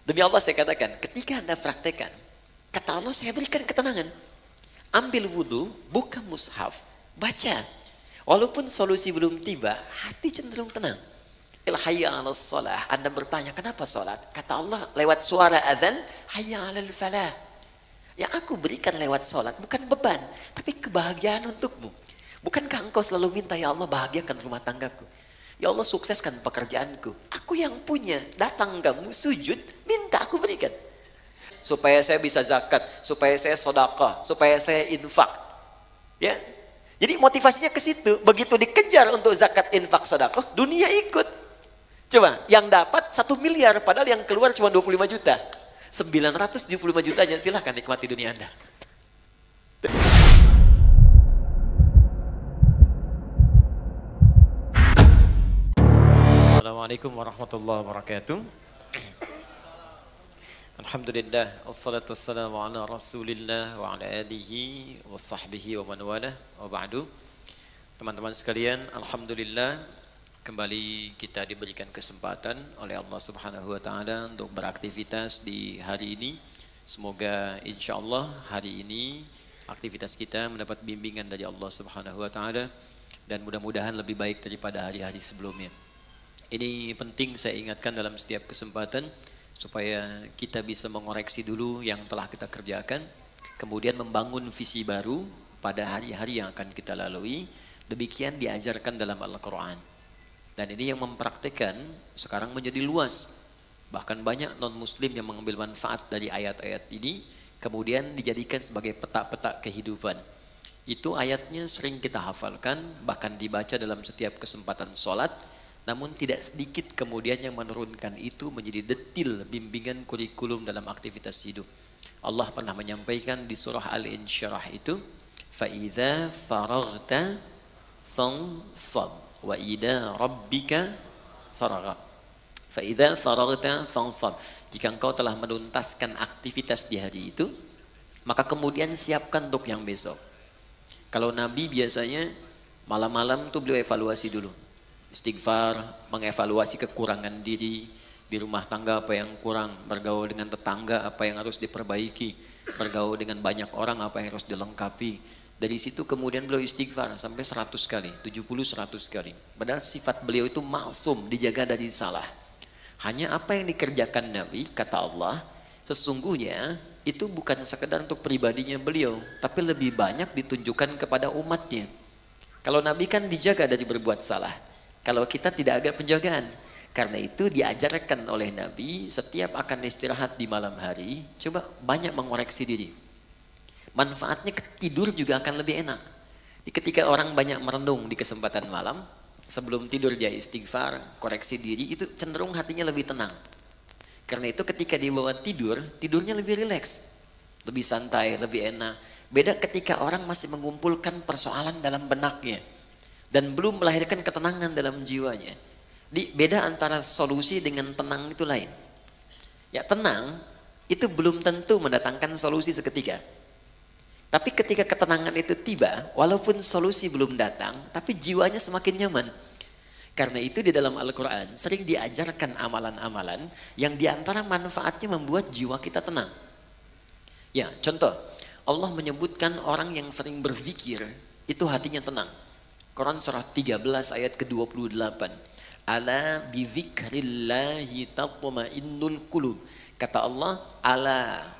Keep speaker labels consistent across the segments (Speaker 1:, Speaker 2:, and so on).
Speaker 1: Demi Allah saya katakan, ketika Anda praktekkan, kata Allah saya berikan ketenangan. Ambil wudhu, buka mushaf, baca. Walaupun solusi belum tiba, hati cenderung tenang. Hayya 'alas shalah. Anda bertanya, kenapa sholat? Kata Allah lewat suara azan, hayya 'alal falah. Yang aku berikan lewat sholat bukan beban, tapi kebahagiaan untukmu. Bukankah engkau selalu minta, ya Allah bahagiakan rumah tanggaku, ya Allah sukseskan pekerjaanku. Aku yang punya, datang kamu sujud, minta aku berikan. Supaya saya bisa zakat, supaya saya sedekah, supaya saya infak. Ya. Jadi motivasinya ke situ. Begitu dikejar untuk zakat, infak, sedekah, dunia ikut. Coba, yang dapat 1 miliar padahal yang keluar cuma 25 juta. 975 jutanya silahkan nikmati dunia Anda. Assalamualaikum warahmatullahi wabarakatuh. Alhamdulillah, wassalatu wassalamu ala rasulillah wa ala alihi wa sahbihi wa man walah wa ba'du. Teman-teman sekalian, alhamdulillah kembali kita diberikan kesempatan oleh Allah Subhanahu wa taala untuk beraktivitas di hari ini. Semoga insyaallah hari ini aktivitas kita mendapat bimbingan dari Allah Subhanahu wa taala dan mudah-mudahan lebih baik daripada hari-hari sebelumnya. Ini penting saya ingatkan dalam setiap kesempatan supaya kita bisa mengoreksi dulu yang telah kita kerjakan, kemudian membangun visi baru pada hari-hari yang akan kita lalui. Demikian diajarkan dalam Al-Quran. Dan ini yang mempraktikkan sekarang menjadi luas. Bahkan banyak non-muslim yang mengambil manfaat dari ayat-ayat ini, kemudian dijadikan sebagai peta-peta kehidupan. Itu ayatnya sering kita hafalkan, bahkan dibaca dalam setiap kesempatan sholat. Namun tidak sedikit kemudian yang menurunkan itu menjadi detil bimbingan kurikulum dalam aktivitas hidup. Allah pernah menyampaikan di surah Al-Insyirah itu, فَإِذَا فَرَغْتَ فَانْصَبْ وَإِلَى رَبِّكَ فَرَغَبْ. فَإِذَا فَرَغْتَ فَانْصَبْ. Jika engkau telah menuntaskan aktivitas di hari itu, maka kemudian siapkan untuk yang besok. Kalau Nabi biasanya malam-malam tuh beliau evaluasi dulu. Istighfar, mengevaluasi kekurangan diri di rumah tangga, apa yang kurang, bergaul dengan tetangga apa yang harus diperbaiki, bergaul dengan banyak orang apa yang harus dilengkapi. Dari situ kemudian beliau istighfar sampai 100 kali, 70-100 kali. Padahal sifat beliau itu maksum, dijaga dari salah. Hanya apa yang dikerjakan Nabi, kata Allah, sesungguhnya itu bukan sekedar untuk pribadinya beliau, tapi lebih banyak ditunjukkan kepada umatnya. Kalau Nabi kan dijaga dari berbuat salah. Kalau kita tidak ada penjagaan. Karena itu diajarkan oleh Nabi setiap akan istirahat di malam hari, coba banyak mengoreksi diri. Manfaatnya tidur juga akan lebih enak. Ketika orang banyak merenung di kesempatan malam, sebelum tidur dia istighfar, koreksi diri, itu cenderung hatinya lebih tenang. Karena itu ketika dibawa tidur, tidurnya lebih rileks, lebih santai, lebih enak. Beda ketika orang masih mengumpulkan persoalan dalam benaknya dan belum melahirkan ketenangan dalam jiwanya. Beda antara solusi dengan tenang itu lain. Ya tenang itu belum tentu mendatangkan solusi seketika. Tapi ketika ketenangan itu tiba, walaupun solusi belum datang, tapi jiwanya semakin nyaman. Karena itu di dalam Al-Quran sering diajarkan amalan-amalan yang diantara manfaatnya membuat jiwa kita tenang. Ya contoh, Allah menyebutkan orang yang sering berzikir itu hatinya tenang. Quran surah 13 ayat ke-28. Ala bizikrillahi tatma'innul qulub. Kata Allah, ala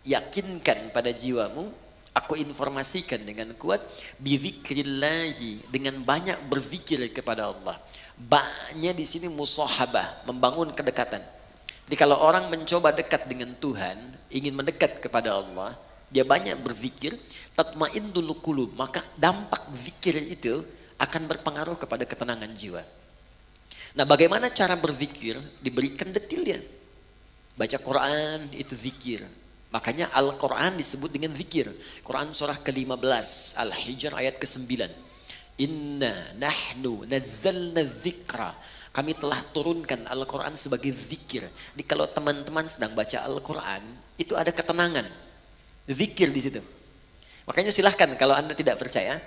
Speaker 1: yakinkan pada jiwamu, aku informasikan dengan kuat, bizikrillahi, dengan banyak berzikir kepada Allah. Ba-nya di sini musahabah, membangun kedekatan. Jadi kalau orang mencoba dekat dengan Tuhan, ingin mendekat kepada Allah, dia banyak berzikir, tatmainnul qulub, maka dampak zikir itu akan berpengaruh kepada ketenangan jiwa. Nah, bagaimana cara berzikir? Diberikan detilnya. Baca Quran itu zikir. Makanya Al-Quran disebut dengan zikir. Quran surah ke-15 Al-Hijr ayat ke-9. Inna nahnu nazzalna dzikra. Kami telah turunkan Al-Quran sebagai zikir. Jadi kalau teman-teman sedang baca Al-Quran, itu ada ketenangan. Zikir di situ. Makanya silahkan kalau Anda tidak percaya,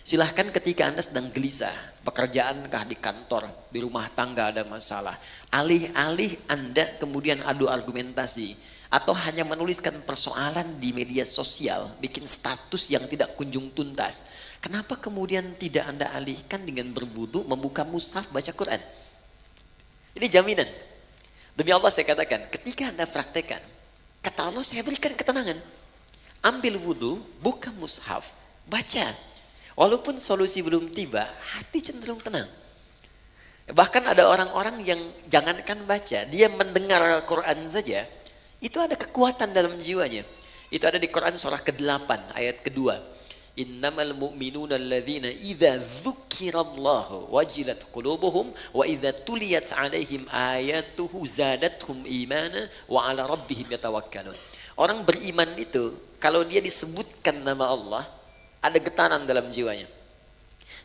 Speaker 1: Silahkan ketika Anda sedang gelisah, pekerjaankah di kantor, di rumah tangga ada masalah. Alih-alih Anda kemudian adu argumentasi, atau hanya menuliskan persoalan di media sosial, bikin status yang tidak kunjung tuntas. Kenapa kemudian tidak Anda alihkan dengan berwudu, membuka mushaf, baca Quran? Ini jaminan. Demi Allah saya katakan, ketika Anda praktekkan, kata Allah saya berikan ketenangan. Ambil wudu, buka mushaf, baca. Walaupun solusi belum tiba, hati cenderung tenang. Bahkan ada orang-orang yang jangankan baca, dia mendengar Quran saja, itu ada kekuatan dalam jiwanya. Itu ada di Quran surah ke-8 ayat kedua. Innamal mu'minuna alladzina idza dzukirallahu wajilat qulubuhum wa idza tuliyat alaihim ayatuhu zadatuhum imana wa ala rabbihim yatawakkalun. Orang beriman itu kalau dia disebutkan nama Allah, ada getaran dalam jiwanya.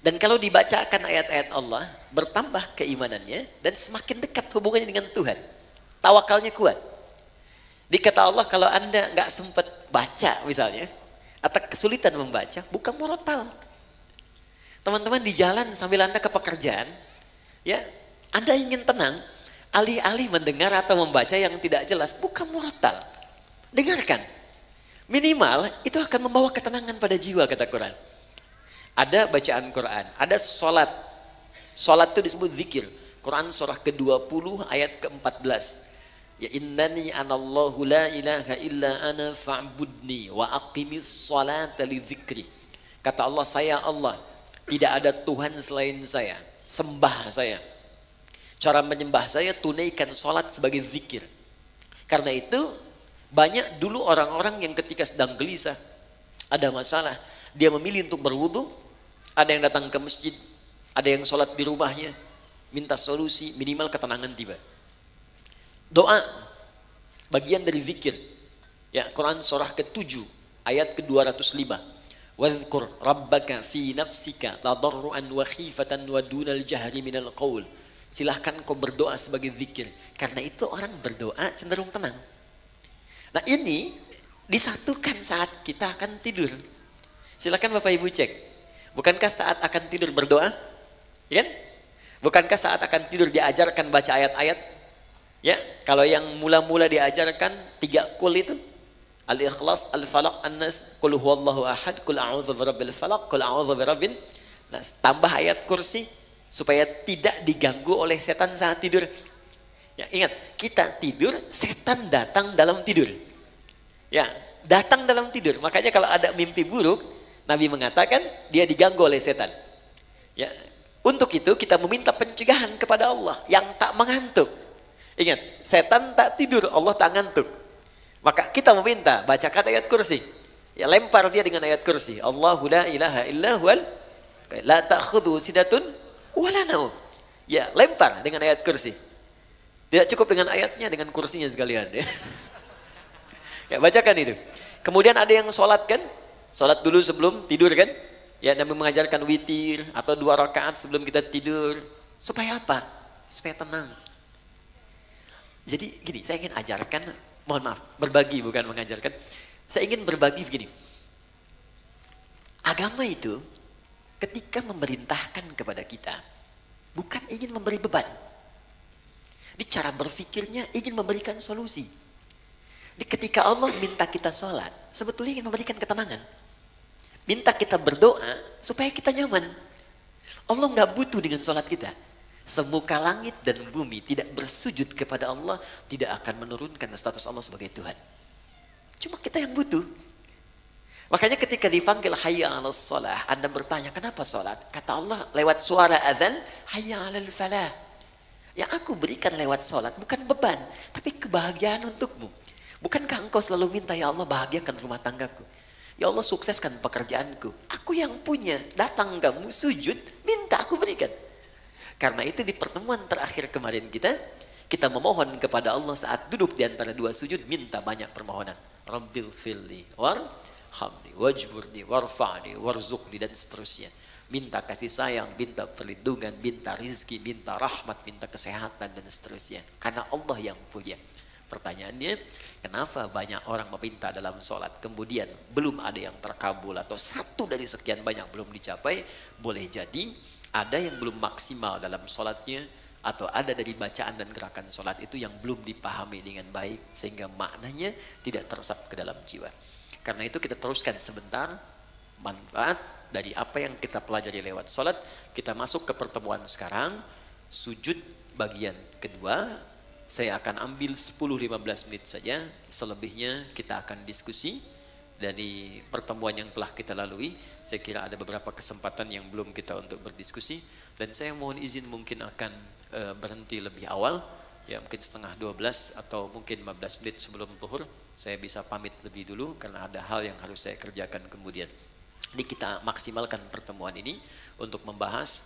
Speaker 1: Dan kalau dibacakan ayat-ayat Allah, bertambah keimanannya dan semakin dekat hubungannya dengan Tuhan. Tawakalnya kuat. Dikata Allah kalau Anda nggak sempat baca misalnya, atau kesulitan membaca, bukan murotal. Teman-teman di jalan sambil Anda ke pekerjaan, ya Anda ingin tenang, alih-alih mendengar atau membaca yang tidak jelas, bukan murotal. Dengarkan. Minimal itu akan membawa ketenangan pada jiwa, kata Quran. Ada bacaan Quran, ada sholat. Sholat itu disebut zikir. Quran surah ke-20 ayat ke-14. Ya innani anallahu la ilaha illa ana fa'budni wa aqimis sholata li dzikri. Kata Allah, saya Allah, tidak ada Tuhan selain saya. Sembah saya. Cara menyembah saya, tunaikan sholat sebagai zikir. Karena itu banyak dulu orang-orang yang ketika sedang gelisah, ada masalah, dia memilih untuk berwudu, ada yang datang ke masjid, ada yang sholat di rumahnya, minta solusi, minimal ketenangan tiba. Doa, bagian dari zikir. Ya, Quran surah ke-7, ayat ke-205. Wadhkur rabbaka fi nafsika tadarruan wa khifatan wa dunal jahri minal qaul. Silahkan kau berdoa sebagai zikir. Karena itu orang berdoa cenderung tenang. Nah ini disatukan saat kita akan tidur. Silakan Bapak Ibu cek. Bukankah saat akan tidur berdoa? Ya kan? Bukankah saat akan tidur diajarkan baca ayat-ayat? Ya, kalau yang mula-mula diajarkan 3 kul itu, Al-Ikhlas, Al-Falaq, An-Nas, Qul huwallahu ahad, Qul a'udzu birabbil falaq, Qul a'udzu birabbin nas. Tambah ayat kursi supaya tidak diganggu oleh setan saat tidur. Ya, ingat, kita tidur, setan datang dalam tidur. Ya, datang dalam tidur. Makanya kalau ada mimpi buruk, Nabi mengatakan dia diganggu oleh setan. Ya, untuk itu kita meminta pencegahan kepada Allah yang tak mengantuk. Ingat, setan tak tidur, Allah tak ngantuk. Maka kita meminta, bacakan ayat kursi. Ya, lempar dia dengan ayat kursi. Allahu la ilaha illa huwal la ta'khudhu sinatun wala naum. Ya, lempar dengan ayat kursi. Tidak cukup dengan ayatnya, dengan kursinya sekalian. Ya, ya bacakan itu. Kemudian ada yang sholat kan? Sholat dulu sebelum tidur kan? Ya, Nabi mengajarkan witir atau 2 rakaat sebelum kita tidur. Supaya apa? Supaya tenang. Jadi gini, saya ingin ajarkan, mohon maaf, berbagi bukan mengajarkan. Saya ingin berbagi begini. Agama itu ketika memerintahkan kepada kita, bukan ingin memberi beban. Di cara berpikirnya ingin memberikan solusi. Di ketika Allah minta kita sholat, sebetulnya ingin memberikan ketenangan. Minta kita berdoa supaya kita nyaman. Allah nggak butuh dengan sholat kita. Semuka langit dan bumi tidak bersujud kepada Allah, tidak akan menurunkan status Allah sebagai Tuhan. Cuma kita yang butuh. Makanya ketika dipanggil hayya 'alas shalah, Anda bertanya kenapa sholat? Kata Allah lewat suara azan, hayya 'alal falah. Yang aku berikan lewat sholat bukan beban, tapi kebahagiaan untukmu. Bukankah engkau selalu minta, ya Allah bahagiakan rumah tanggaku, ya Allah sukseskan pekerjaanku. Aku yang punya, datang kamu sujud, minta aku berikan. Karena itu di pertemuan terakhir kemarin kita memohon kepada Allah saat duduk di antara 2 sujud, minta banyak permohonan. Rabbil filli warhamni wajburni warfa'ni warzuqni dan seterusnya. Minta kasih sayang, minta perlindungan, minta rizki, minta rahmat, minta kesehatan dan seterusnya. Karena Allah yang punya. Pertanyaannya, kenapa banyak orang meminta dalam sholat, kemudian belum ada yang terkabul atau satu dari sekian banyak belum dicapai? Boleh jadi ada yang belum maksimal dalam sholatnya, atau ada dari bacaan dan gerakan sholat itu yang belum dipahami dengan baik, sehingga maknanya tidak teresap ke dalam jiwa. Karena itu kita teruskan sebentar manfaat dari apa yang kita pelajari lewat sholat. Kita masuk ke pertemuan sekarang, sujud bagian kedua. Saya akan ambil 10-15 menit saja, selebihnya kita akan diskusi. Dari pertemuan yang telah kita lalui, saya kira ada beberapa kesempatan yang belum kita untuk berdiskusi, dan saya mohon izin mungkin akan berhenti lebih awal, ya mungkin setengah 12 atau mungkin 15 menit sebelum zuhur. Saya bisa pamit lebih dulu karena ada hal yang harus saya kerjakan kemudian. Jadi kita maksimalkan pertemuan ini untuk membahas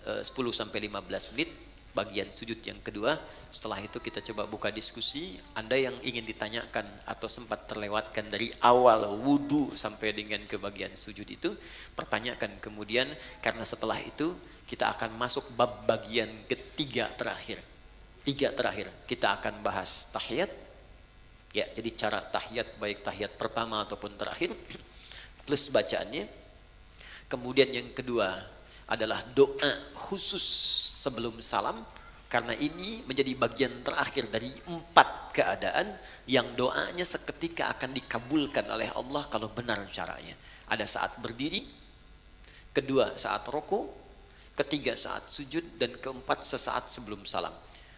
Speaker 1: 10-15 menit bagian sujud yang kedua. Setelah itu kita coba buka diskusi. Anda yang ingin ditanyakan atau sempat terlewatkan dari awal wudhu sampai dengan ke bagian sujud itu, pertanyakan kemudian, karena setelah itu kita akan masuk bab bagian ketiga terakhir. Tiga terakhir kita akan bahas tahiyat, ya, jadi cara tahiyat baik tahiyat pertama ataupun terakhir plus bacaannya. Kemudian yang kedua adalah doa khusus sebelum salam, karena ini menjadi bagian terakhir dari 4 keadaan yang doanya seketika akan dikabulkan oleh Allah kalau benar caranya. Ada saat berdiri, kedua saat rukuk, ketiga saat sujud, dan keempat sesaat sebelum salam.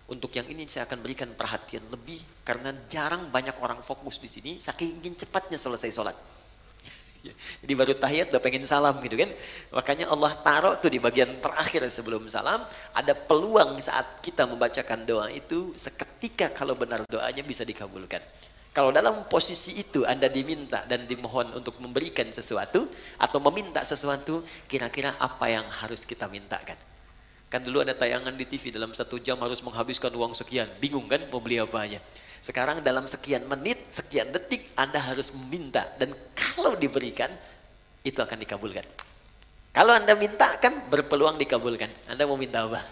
Speaker 1: Untuk yang ini saya akan berikan perhatian lebih karena jarang banyak orang fokus di sini, saking ingin cepatnya selesai sholat. Jadi baru tahiyat udah pengen salam gitu kan. Makanya Allah taruh tuh di bagian terakhir sebelum salam, ada peluang saat kita membacakan doa itu seketika kalau benar doanya bisa dikabulkan. Kalau dalam posisi itu Anda diminta dan dimohon untuk memberikan sesuatu atau meminta sesuatu, kira-kira apa yang harus kita mintakan? Kan dulu ada tayangan di TV dalam 1 jam harus menghabiskan uang sekian, bingung kan mau beli apa aja. Sekarang dalam sekian menit, sekian detik Anda harus meminta, dan kalau diberikan itu akan dikabulkan. Kalau Anda minta kan berpeluang dikabulkan. Anda mau minta apa?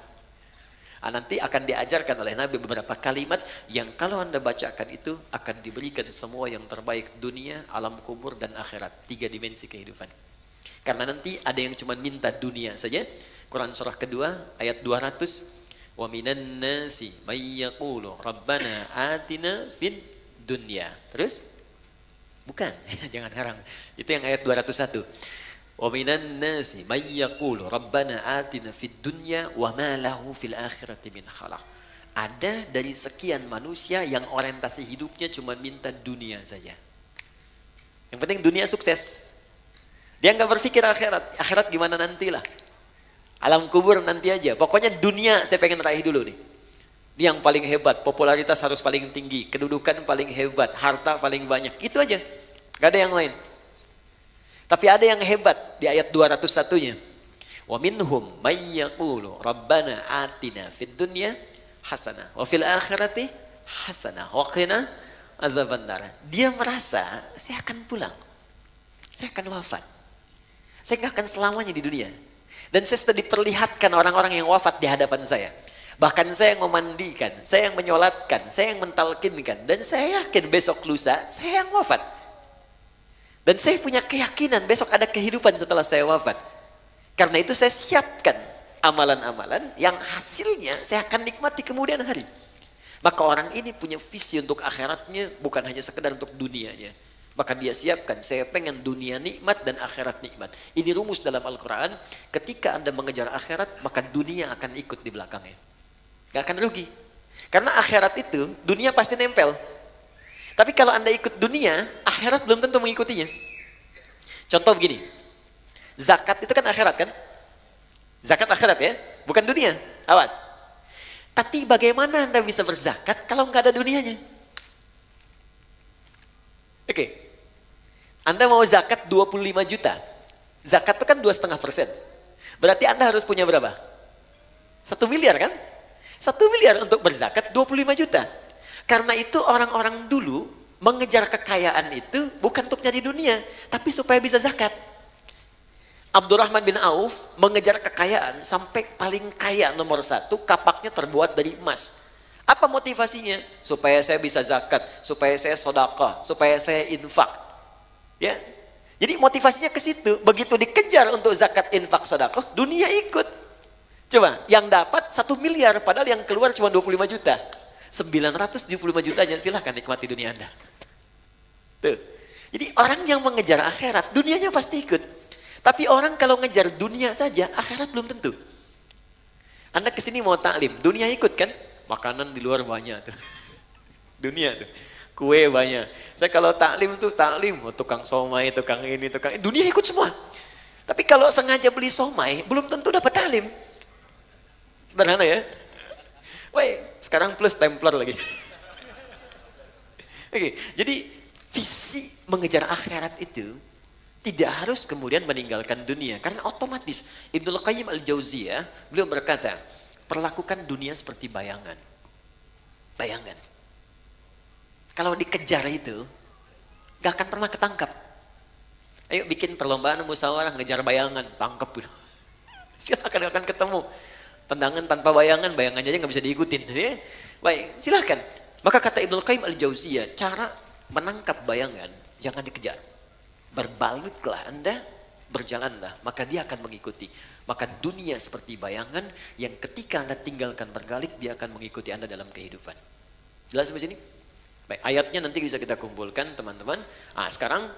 Speaker 1: Nanti akan diajarkan oleh Nabi beberapa kalimat yang kalau Anda bacakan itu akan diberikan semua yang terbaik dunia, alam kubur, dan akhirat. 3 dimensi kehidupan. Karena nanti ada yang cuma minta dunia saja. Quran surah kedua ayat 200. Wa minan nasi may yaqulu rabbana atina fid dunya. Terus? Bukan, jangan harang. Itu yang ayat 201. Wa minan nasi may yaqulu rabbana atina fid dunya wa ma lahu fil akhirati min khalaq. Ada dari sekian manusia yang orientasi hidupnya cuma minta dunia saja. Yang penting dunia sukses. Dia nggak berpikir akhirat. Akhirat gimana nantilah. Alam kubur nanti aja. Pokoknya dunia saya pengen raih dulu nih. Dia yang paling hebat, popularitas harus paling tinggi, kedudukan paling hebat, harta paling banyak. Itu aja. Gak ada yang lain. Tapi ada yang hebat di ayat 201-nya. Wa minhum may yaqulu rabbana atina fid dunya hasanah wa fil akhirati hasanah wa qina adzabannar. Dia merasa saya akan pulang. Saya akan wafat. Saya nggak akan selamanya di dunia. Dan saya sudah diperlihatkan orang-orang yang wafat di hadapan saya. Bahkan saya yang memandikan, saya yang menyolatkan, saya yang mentalkinkan. Dan saya yakin besok lusa, saya yang wafat. Dan saya punya keyakinan besok ada kehidupan setelah saya wafat. Karena itu saya siapkan amalan-amalan yang hasilnya saya akan nikmati kemudian hari. Maka orang ini punya visi untuk akhiratnya, bukan hanya sekedar untuk dunianya. Maka dia siapkan, saya pengen dunia nikmat dan akhirat nikmat. Ini rumus dalam Al-Quran. Ketika Anda mengejar akhirat, maka dunia akan ikut di belakangnya. Gak akan rugi. Karena akhirat itu, dunia pasti nempel. Tapi kalau Anda ikut dunia, akhirat belum tentu mengikutinya. Contoh begini. Zakat itu kan akhirat kan? Zakat akhirat ya, bukan dunia. Awas. Tapi bagaimana Anda bisa berzakat kalau nggak ada dunianya? Oke. Anda mau zakat 25 juta. Zakat itu kan 2,5%. Berarti Anda harus punya berapa? 1 miliar kan? 1 miliar untuk berzakat 25 juta. Karena itu orang-orang dulu mengejar kekayaan itu bukan untuk nyari dunia, tapi supaya bisa zakat. Abdurrahman bin Auf mengejar kekayaan sampai paling kaya nomor 1, kapaknya terbuat dari emas. Apa motivasinya? Supaya saya bisa zakat, supaya saya sedekah, supaya saya infak. Ya. Jadi motivasinya ke situ. Begitu dikejar untuk zakat, infak, sedekah, dunia ikut. Coba, yang dapat 1 miliar padahal yang keluar cuma 25 juta. 975 jutanya silahkan nikmati dunia Anda. Tuh. Jadi orang yang mengejar akhirat, dunianya pasti ikut. Tapi orang kalau ngejar dunia saja, akhirat belum tentu. Anda kesini mau taklim, dunia ikut kan? Makanan di luar banyak tuh. Dunia tuh. Kue banyak. Saya kalau taklim tuh taklim, tukang somai, tukang ini, tukang ini. Dunia ikut semua. Tapi kalau sengaja beli somai, belum tentu dapat taklim. Sederhana ya. Woi, sekarang plus Templar lagi. Oke, jadi visi mengejar akhirat itu tidak harus kemudian meninggalkan dunia. Karena otomatis Ibnul Qayyim Al-Jauziyah, beliau berkata, perlakukan dunia seperti bayangan. Bayangan. Kalau dikejar itu, gak akan pernah ketangkap. Ayo bikin perlombaan musyawarah ngejar bayangan, tangkap. Silakan akan ketemu. Tendangan tanpa bayangan, bayangannya aja nggak bisa diikutin. Ya? Baik, silakan. Maka kata Ibnul Qayyim Al-Jauziyah, cara menangkap bayangan jangan dikejar. Berbaliklah Anda, berjalanlah, maka dia akan mengikuti. Maka dunia seperti bayangan yang ketika Anda tinggalkan berbalik, dia akan mengikuti Anda dalam kehidupan. Jelas sampai sini? Baik, ayatnya nanti bisa kita kumpulkan teman-teman. Sekarang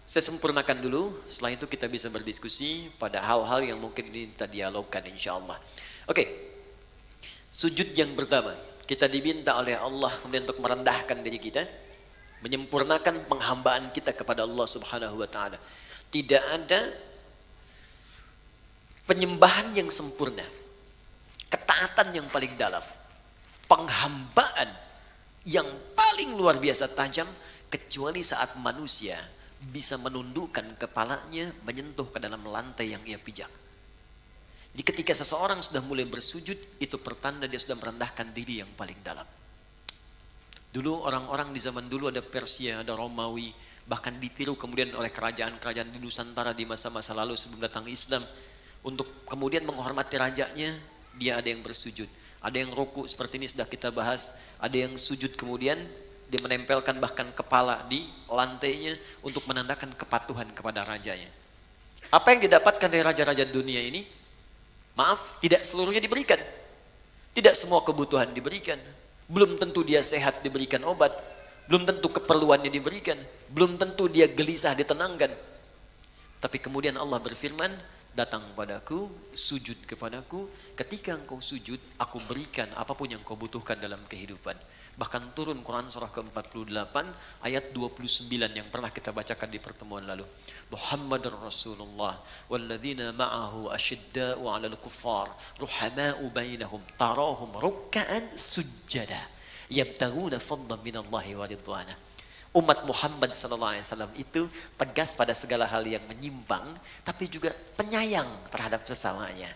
Speaker 1: saya sempurnakan dulu, setelah itu kita bisa berdiskusi pada hal-hal yang mungkin ini kita dialogkan insya Allah. Oke, sujud yang pertama, kita diminta oleh Allah kemudian untuk merendahkan diri kita, menyempurnakan penghambaan kita kepada Allah Subhanahu wa taala. Tidak ada penyembahan yang sempurna, ketaatan yang paling dalam, penghambaan yang paling luar biasa tajam kecuali saat manusia bisa menundukkan kepalanya menyentuh ke dalam lantai yang ia pijak. Jadi ketika seseorang sudah mulai bersujud, itu pertanda dia sudah merendahkan diri yang paling dalam. Dulu orang-orang di zaman dulu ada Persia, ada Romawi, bahkan ditiru kemudian oleh kerajaan-kerajaan di Nusantara di masa-masa lalu sebelum datang Islam. Untuk kemudian menghormati rajanya, dia ada yang bersujud. Ada yang ruku seperti ini sudah kita bahas. Ada yang sujud kemudian dia menempelkan bahkan kepala di lantainya untuk menandakan kepatuhan kepada rajanya. Apa yang didapatkan dari raja-raja dunia ini? Maaf, tidak seluruhnya diberikan. Tidak semua kebutuhan diberikan. Belum tentu dia sehat diberikan obat. Belum tentu keperluannya diberikan. Belum tentu dia gelisah ditenangkan. Tapi kemudian Allah berfirman, datang padaku, sujud kepadaku. Ketika engkau sujud, aku berikan apapun yang kau butuhkan dalam kehidupan. Bahkan turun Quran surah ke-48 ayat 29 yang pernah kita bacakan di pertemuan lalu. Muhammadur Rasulullah walladzina ma'ahu asyidda'u 'alal kuffar ruhama'u bainahum tarahum ruk'an sujjada yabtaguna fadlan minallahi wa ridwana. Umat Muhammad SAW itu tegas pada segala hal yang menyimpang, tapi juga penyayang terhadap sesamanya.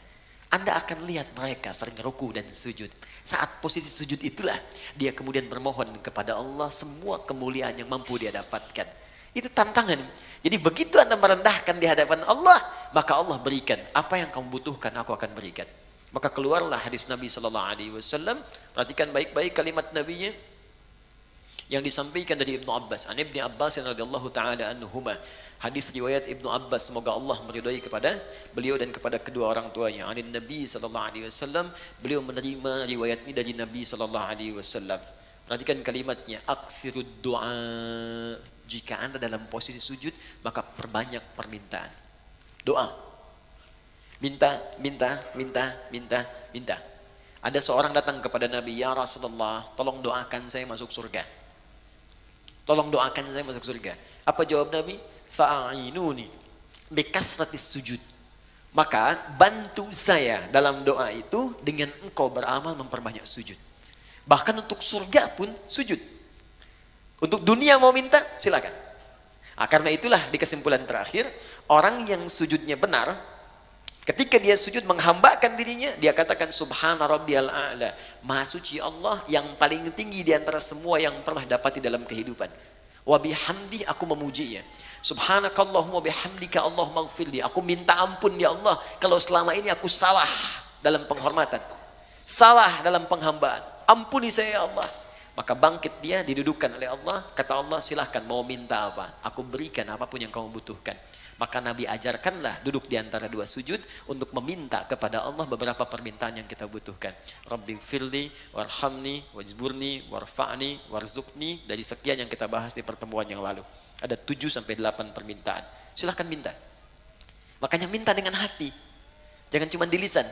Speaker 1: Anda akan lihat mereka sering ruku dan sujud. Saat posisi sujud itulah dia kemudian bermohon kepada Allah semua kemuliaan yang mampu dia dapatkan. Itu tantangan. Jadi begitu Anda merendahkan di hadapan Allah, maka Allah berikan apa yang kamu butuhkan, aku akan berikan. Maka keluarlah hadis Nabi SAW. Perhatikan baik-baik kalimat Nabi-Nya yang disampaikan dari Ibnu Abbas. An Ibnu Abbas radhiyallahu taala anhuma. Hadis riwayat Ibnu Abbas, semoga Allah meridhai kepada beliau dan kepada kedua orang tuanya. Anin Nabi sallallahu alaihi wasallam, beliau menerima riwayat ini dari Nabi sallallahu alaihi wasallam. Perhatikan kalimatnya, aktsirud du'a. Jika Anda dalam posisi sujud, maka perbanyak permintaan. Doa. Minta, minta, minta, minta, minta. Ada seorang datang kepada Nabi, ya Rasulullah, tolong doakan saya masuk surga. Tolong doakan saya masuk surga. Apa jawab Nabi? Fa'inuni bikasratis sujud. Maka bantu saya dalam doa itu dengan engkau beramal memperbanyak sujud. Bahkan untuk surga pun sujud. Untuk dunia mau minta silakan. Karena itulah di kesimpulan terakhir, orang yang sujudnya benar, ketika dia sujud menghambakan dirinya, dia katakan subhana rabbiyal a'la. Maha suci Allah yang paling tinggi di antara semua yang pernah dapati dalam kehidupan. Wa bihamdi, aku memujinya. Subhanakallahumma bihamdika Allahumma ighfirli. Aku minta ampun ya Allah kalau selama ini aku salah dalam penghormatan, salah dalam penghambaan. ampuni saya ya Allah. Maka bangkit dia, didudukkan oleh Allah. Kata Allah, silahkan mau minta apa, aku berikan apapun yang kamu butuhkan. Maka Nabi ajarkanlah duduk di antara dua sujud untuk meminta kepada Allah beberapa permintaan yang kita butuhkan. Rabbi firli, warhamni, wajburni, warfa'ni, warzukni. Dari sekian yang kita bahas di pertemuan yang lalu. Ada 7-8 permintaan. Silahkan minta. Makanya minta dengan hati. Jangan cuma di lisan.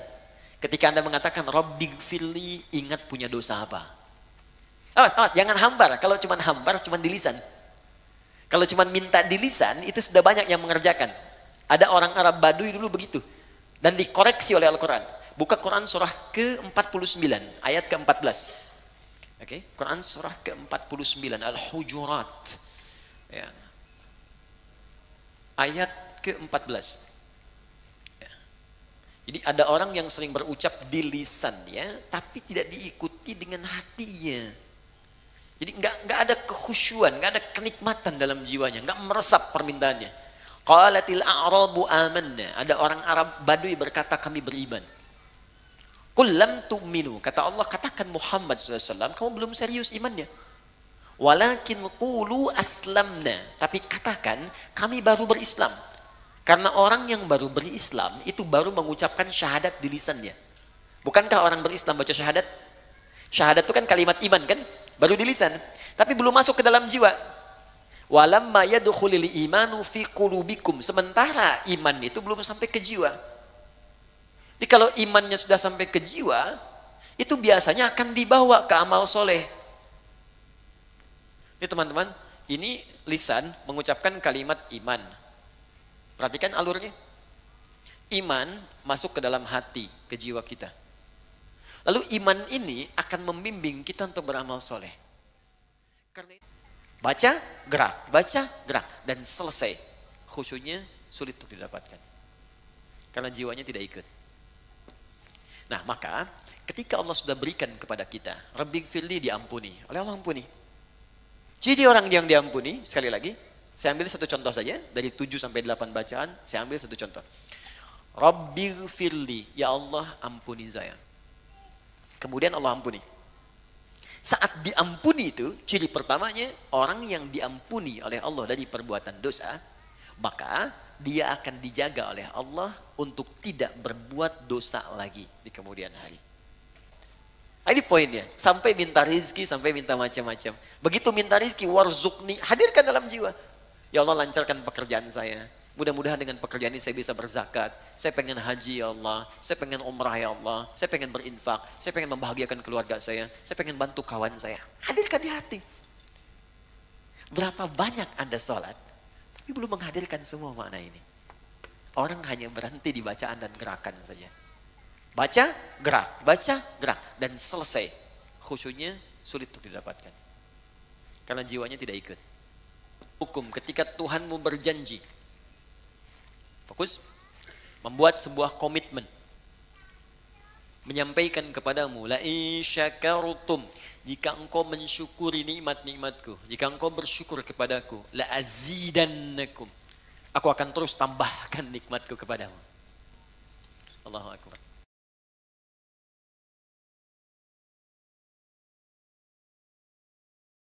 Speaker 1: Ketika Anda mengatakan Rabbi firli, ingat punya dosa apa. Awas, jangan hambar. Kalau cuma hambar, cuma di lisan. Kalau cuma minta di lisan, itu sudah banyak yang mengerjakan. Ada orang Arab Baduy dulu begitu. Dan dikoreksi oleh Al-Quran. Buka Quran surah ke-49, ayat ke-14. Oke, Quran surah ke-49, Al-Hujurat. Ya. Ayat ke-14. Ya. Jadi ada orang yang sering berucap di lisannya, tapi tidak diikuti dengan hatinya. Jadi nggak ada kekhusyuan, nggak ada kenikmatan dalam jiwanya, nggak meresap permintaannya. Qalatil a'rabu amanna. Ada orang Arab Baduy berkata kami beriman. Qul lam tu'minu. Kata Allah, katakan Muhammad SAW, kamu belum serius imannya. Walakin qulu aslamna. Tapi katakan kami baru berislam. Karena orang yang baru berislam itu baru mengucapkan syahadat di lisannya. Bukankah orang berislam baca syahadat? Syahadat itu kan kalimat iman kan? Baru di lisan, tapi belum masuk ke dalam jiwa. Walamma yadkhulul imanu fi qulubikum. Sementara iman itu belum sampai ke jiwa. Jadi kalau imannya sudah sampai ke jiwa, itu biasanya akan dibawa ke amal soleh. Ini teman-teman, ini lisan mengucapkan kalimat iman. Perhatikan alurnya. Iman masuk ke dalam hati, ke jiwa kita. Lalu iman ini akan membimbing kita untuk beramal soleh. Karena baca, gerak, dan selesai. Khusyuknya sulit untuk didapatkan. Karena jiwanya tidak ikut. Nah maka ketika Allah sudah berikan kepada kita, Rabbi firli, diampuni. Oleh Allah ampuni. Jadi orang yang diampuni, sekali lagi, saya ambil satu contoh saja. Dari 7-8 bacaan, saya ambil satu contoh. Rabbi firli, ya Allah ampuni saya. Kemudian Allah ampuni. Saat diampuni itu, ciri pertamanya, orang yang diampuni oleh Allah dari perbuatan dosa, maka dia akan dijaga oleh Allah untuk tidak berbuat dosa lagi di kemudian hari. Nah, ini poinnya. Sampai minta rizki, sampai minta macam-macam. Begitu minta rizki, warzukni, hadirkan dalam jiwa. Ya Allah, lancarkan pekerjaan saya. Mudah-mudahan dengan pekerjaan ini saya bisa berzakat. Saya pengen haji ya Allah. Saya pengen umrah ya Allah. Saya pengen berinfak. Saya pengen membahagiakan keluarga saya. Saya pengen bantu kawan saya. Hadirkan di hati. Berapa banyak Anda sholat, tapi belum menghadirkan semua makna ini. Orang hanya berhenti di bacaan dan gerakan saja. Baca, gerak, dan selesai. Khusyuknya sulit untuk didapatkan. Karena jiwanya tidak ikut. Hukum ketika Tuhanmu berjanji. Fokus, membuat sebuah komitmen, menyampaikan kepadamu, la in syakartum, jika engkau mensyukuri nikmat-nikmatku, jika engkau bersyukur kepadaku, la azidannakum, aku akan terus tambahkan nikmatku kepadamu. Allahu Akbar.